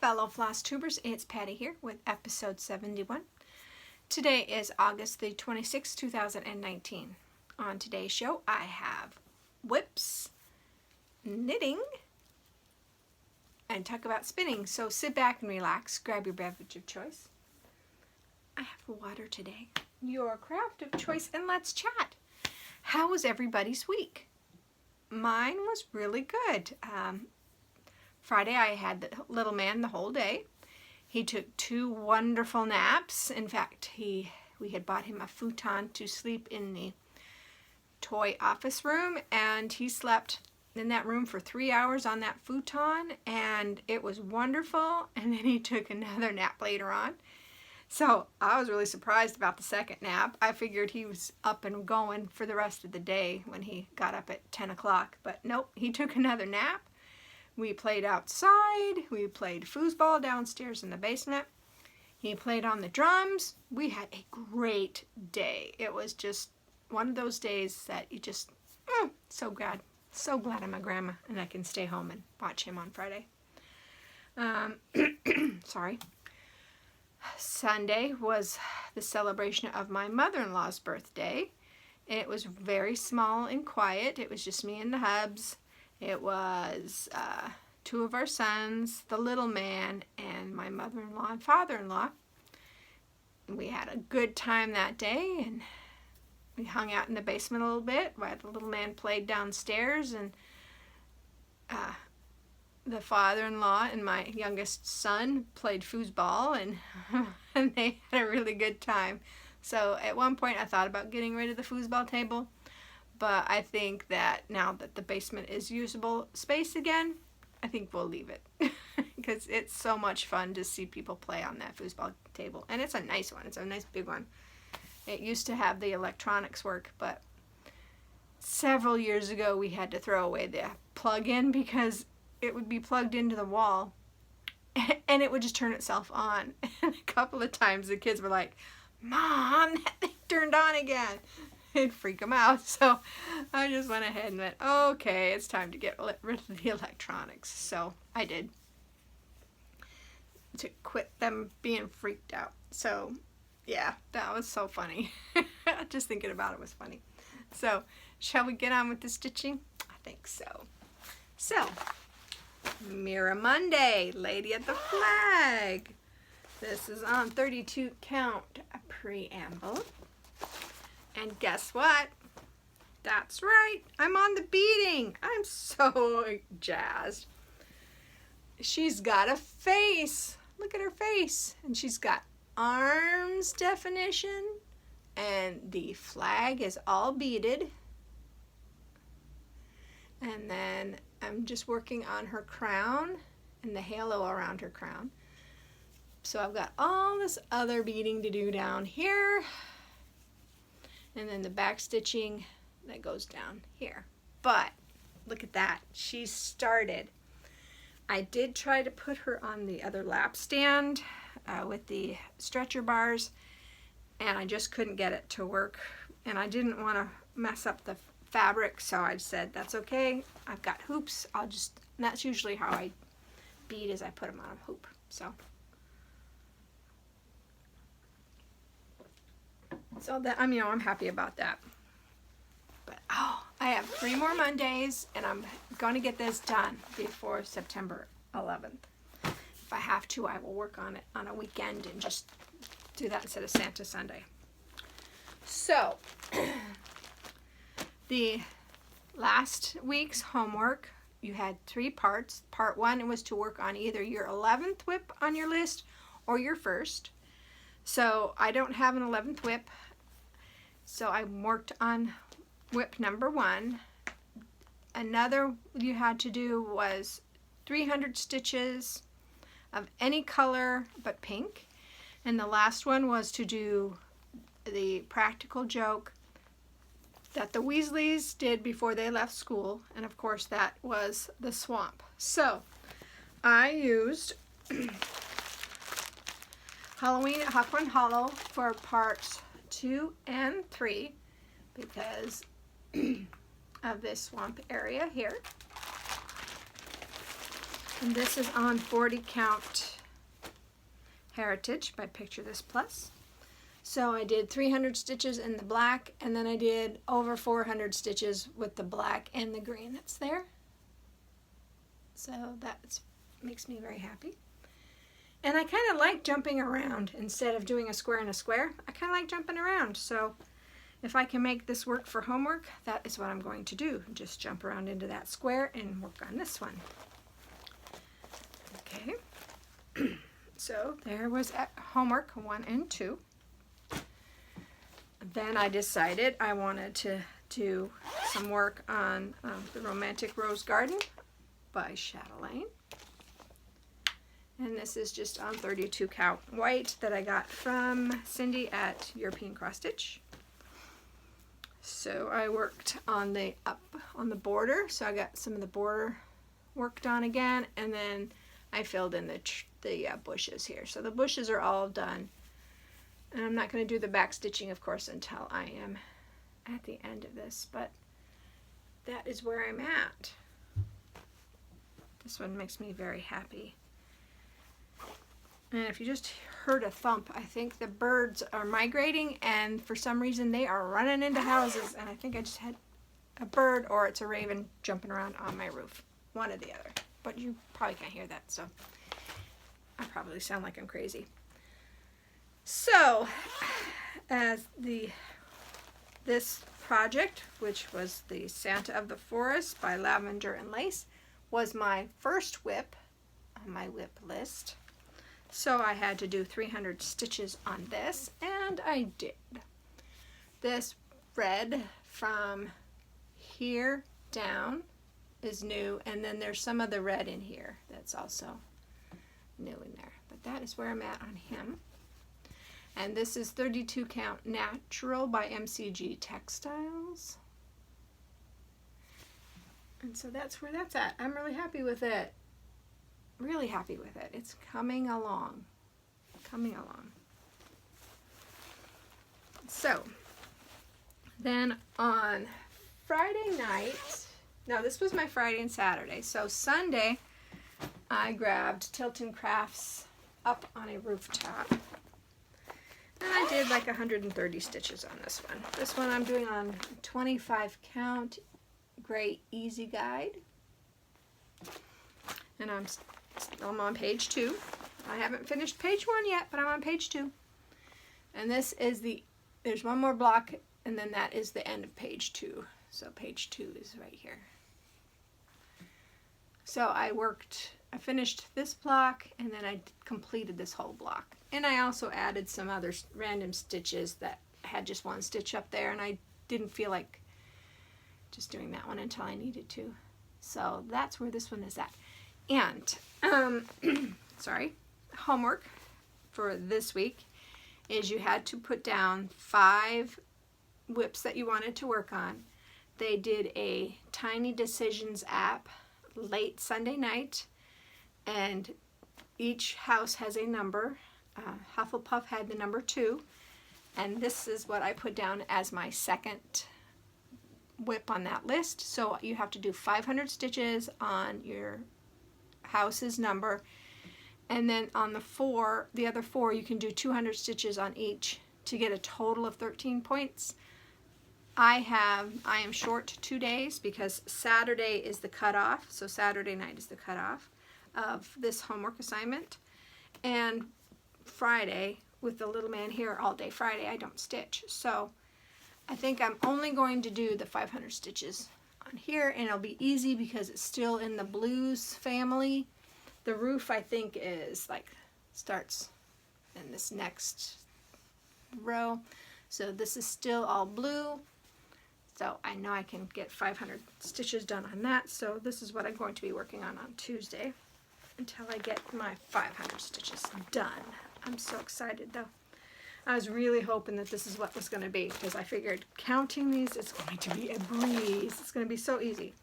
fellow Flosstubers, it's Patty here with episode 71. Today is August the 26th, 2019. On today's show, I have whips, knitting, and talk about spinning. So sit back and relax, grab your beverage of choice. I have water today, your craft of choice, and let's chat. How was everybody's week? Mine was really good. Friday I had the little man the whole day. He took 2 wonderful naps. In fact, we had bought him a futon to sleep in the toy office room, and he slept in that room for 3 hours on that futon, and it was wonderful. And then he took another nap later on. So I was really surprised about the second nap. I figured he was up and going for the rest of the day when he got up at 10 o'clock, but nope, he took another nap. We played outside, we played foosball downstairs in the basement. He played on the drums. We had a great day. It was just one of those days that you just, so glad I'm a grandma and I can stay home and watch him on Friday. Sorry. Sunday was the celebration of my mother-in-law's birthday. It was very small and quiet. It was just me and the hubs. It was 2 of our sons, the little man, and my mother-in-law and father-in-law. We had a good time that day, and we hung out in the basement a little bit while the little man played downstairs, and the father-in-law and my youngest son played foosball, and they had a really good time. So at one point I thought about getting rid of the foosball table, but I think that now that the basement is usable space again, I think we'll leave it because it's so much fun to see people play on that foosball table. And it's a nice one. It's a nice big one. It used to have the electronics work, but several years ago we had to throw away the plug-in because it would be plugged into the wall and it would just turn itself on. And a couple of times the kids were like, "Mom, that thing turned on again." It'd freak them out. So I just went ahead and went, okay, it's time to get rid of the electronics. So I did, to quit them being freaked out. So yeah, that was so funny. Just thinking about it was funny. So shall we get on with the stitching? I think so. So Mirror Monday, Lady at the Flag. This is on 32 count preamble. And guess what? That's right, I'm on the beading. I'm so jazzed. She's got a face. Look at her face. And she's got arms definition. And the flag is all beaded. And then I'm just working on her crown and the halo around her crown. So I've got all this other beading to do down here. And then the back stitching that goes down here. But look at that, she started. I did try to put her on the other lap stand with the stretcher bars, and I just couldn't get it to work. And I didn't want to mess up the fabric, so I said, that's okay. I've got hoops. That's usually how I bead, is I put them on a hoop. So that, I'm happy about that. But I have 3 more Mondays, and I'm going to get this done before September 11th. If I have to, I will work on it on a weekend and just do that instead of Santa Sunday. So the last week's homework, you had 3 parts. Part 1 was to work on either your 11th whip on your list or your first. So I don't have an 11th whip, so I worked on whip number 1. Another you had to do was 300 stitches of any color but pink. And the last one was to do the practical joke that the Weasleys did before they left school. And of course that was the swamp. So I used Halloween at Hawthorne Hollow for parts 2 and 3 because of this swamp area here. And this is on 40 count Heritage by Picture This Plus. So I did 300 stitches in the black, and then I did over 400 stitches with the black and the green that's there. So that makes me very happy. And I kind of like jumping around instead of doing a square and a square. I kind of like jumping around. So if I can make this work for homework, that is what I'm going to do. Just jump around into that square and work on this one. Okay. So there was homework 1 and 2. Then I decided I wanted to do some work on The Romantic Rose Garden by Chatelaine. And this is just on 32 count white that I got from Cindy at European Cross Stitch. So I worked on the border, so I got some of the border worked on again, and then I filled in the bushes here. So the bushes are all done. And I'm not going to do the back stitching, of course, until I am at the end of this, but that is where I'm at. This one makes me very happy. And if you just heard a thump, I think the birds are migrating, and for some reason they are running into houses, and I think I just had a bird or it's a raven jumping around on my roof. One or the other. But you probably can't hear that, so I probably sound like I'm crazy. So, as this project, which was the Santa of the Forest by Lavender and Lace, was my first whip on my whip list. So I had to do 300 stitches on this, and I did. This red from here down is new, and then there's some of the red in here that's also new in there. But that is where I'm at on him. And this is 32 count Natural by MCG Textiles. And so that's where that's at. I'm really happy with it. Really happy with it. It's coming along. Coming along. So, then on Friday night, no, this was my Friday and Saturday. So Sunday, I grabbed Tilton Crafts up on a rooftop. And I did like 130 stitches on this one. This one I'm doing on 25 count gray easy guide. And I'm on page 2. I haven't finished page 1 yet, but I'm on page 2. And this is there's one more block, and then that is the end of page 2. So page 2 is right here. So I finished this block, and then I completed this whole block. And I also added some other random stitches that had just one stitch up there, and I didn't feel like just doing that one until I needed to. So that's where this one is at. And, sorry, homework for this week is you had to put down 5 whips that you wanted to work on. They did a Tiny Decisions app late Sunday night, and each house has a number. Hufflepuff had the number 2, and this is what I put down as my second whip on that list. So you have to do 500 stitches on your house's number, and then on the other 4 you can do 200 stitches on each to get a total of 13 points. I am short 2 days because Saturday is the cutoff, so Saturday night is the cutoff of this homework assignment, and Friday, with the little man here all day Friday, I don't stitch. So I think I'm only going to do the 500 stitches on here, and it'll be easy because it's still in the blues family. The roof, I think, is starts in this next row. So this is still all blue. So I know I can get 500 stitches done on that. So this is what I'm going to be working on Tuesday until I get my 500 stitches done. I'm so excited though. I was really hoping that this is what was going to be, because I figured counting these is going to be a breeze. It's going to be so easy.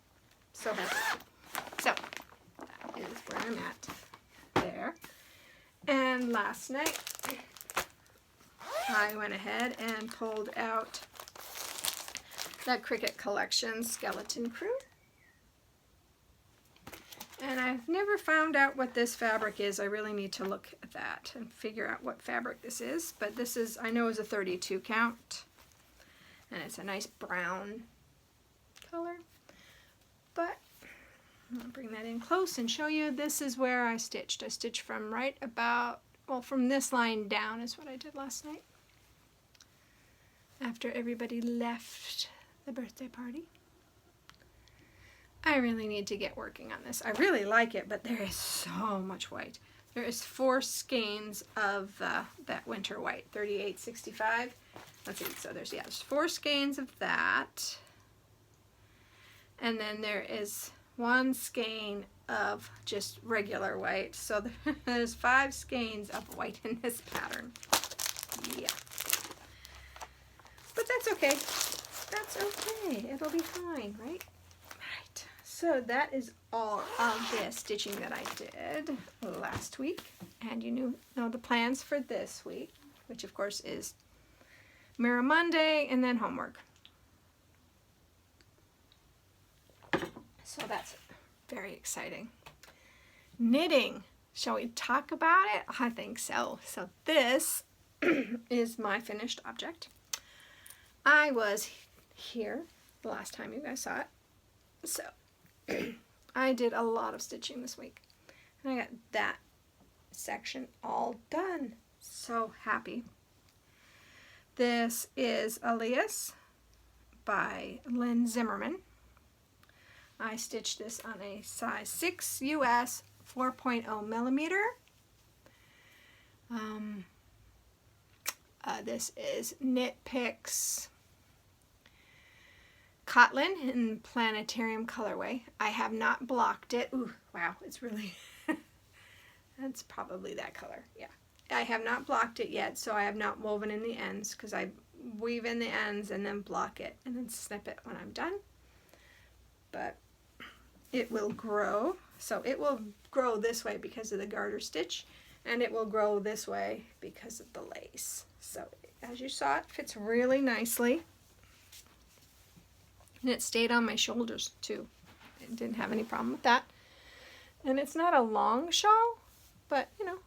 So happy. So that is where I'm at there. And last night I went ahead and pulled out that Cricut Collection Skeleton Crew. And I've never found out what this fabric is. I really need to look at that and figure out what fabric this is. But this is, I know, is a 32 count. And it's a nice brown color. But I'll bring that in close and show you. This is where I stitched. I stitched from right about, well, from this line down is what I did last night. After everybody left the birthday party. I really need to get working on this. I really like it, but there is so much white. There is 4 skeins of that winter white, 3865. Let's see, so there's 4 skeins of that. And then there is 1 skein of just regular white. So there's 5 skeins of white in this pattern. Yeah. But that's okay. That's okay. It'll be fine, right? Right. So that is all of the stitching that I did last week. And you know the plans for this week, which of course is Mirror Monday and then homework. So that's very exciting. Knitting. Shall we talk about it? I think so. So this is my finished object. I was here the last time you guys saw it. So I did a lot of stitching this week. And I got that section all done. So happy. This is Elias by Lynn Zimmerman. I stitched this on a size 6 US 4.0 millimeter. This is Knit Picks Kotlin in Planetarium colorway. I have not blocked it. Ooh, wow, it's really, that's probably that color, yeah. I have not blocked it yet, so I have not woven in the ends because I weave in the ends and then block it and then snip it when I'm done. But it will grow, so it will grow this way because of the garter stitch, and it will grow this way because of the lace. So as you saw, it fits really nicely. And it stayed on my shoulders too. I didn't have any problem with that. And it's not a long shawl, but you know,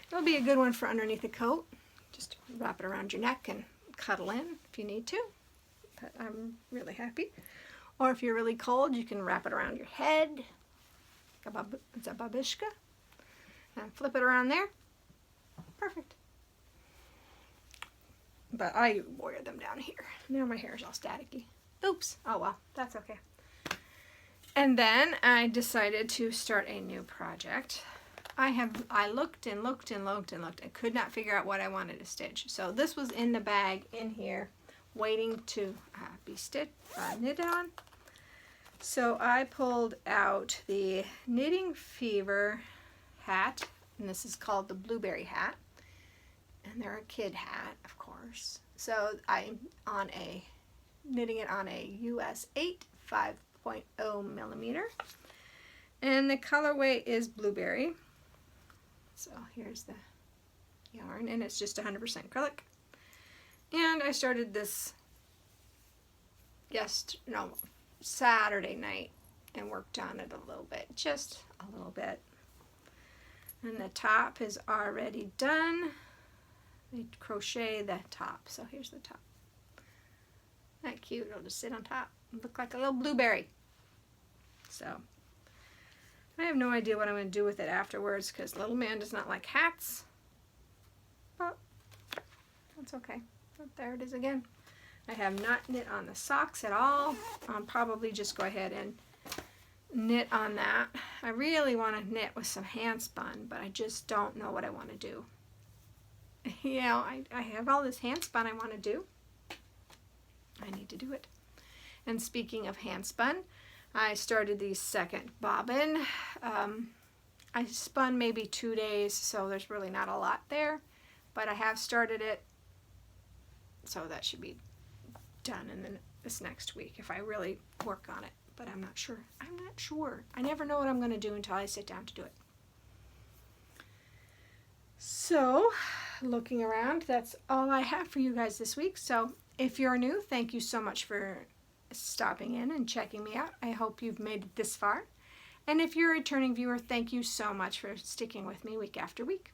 it'll be a good one for underneath the coat. Just wrap it around your neck and cuddle in if you need to. But I'm really happy. Or if you're really cold, you can wrap it around your head. It's a babushka. And flip it around there. Perfect. But I wore them down here. Now my hair is all staticky. Oops. Oh well, that's okay. And then I decided to start a new project. I looked and looked and looked and looked. I could not figure out what I wanted to stitch. So this was in the bag in here, waiting to be knitted on. So I pulled out the Knitting Fever hat, and this is called the Blueberry hat. And they're a kid hat, of course. So I'm knitting it on a US 8 5.0 millimeter. And the colorway is Blueberry. So here's the yarn, and it's just 100% acrylic. And I started this Saturday night and worked on it a little bit, just a little bit. And the top is already done. I crochet the top, so here's the top. Isn't that cute? It'll just sit on top and look like a little blueberry. So I have no idea what I'm going to do with it afterwards because little man does not like hats. But that's okay. But there it is again. I have not knit on the socks at all. I'll probably just go ahead and knit on that. I really want to knit with some hand spun, but I just don't know what I want to do. You know, I have all this hand spun I want to do. I need to do it. And speaking of hand spun, I started the second bobbin. I spun maybe 2 days, so there's really not a lot there, but I have started it, so that should be done in this next week if I really work on it, but I'm not sure. I'm not sure. I never know what I'm going to do until I sit down to do it. So, looking around, that's all I have for you guys this week. So, if you're new, thank you so much for stopping in and checking me out. I hope you've made it this far. And if you're a returning viewer, thank you so much for sticking with me week after week.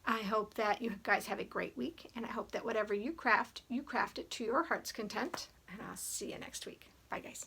I hope that you guys have a great week, and I hope that whatever you craft it to your heart's content. And I'll see you next week. Bye, guys.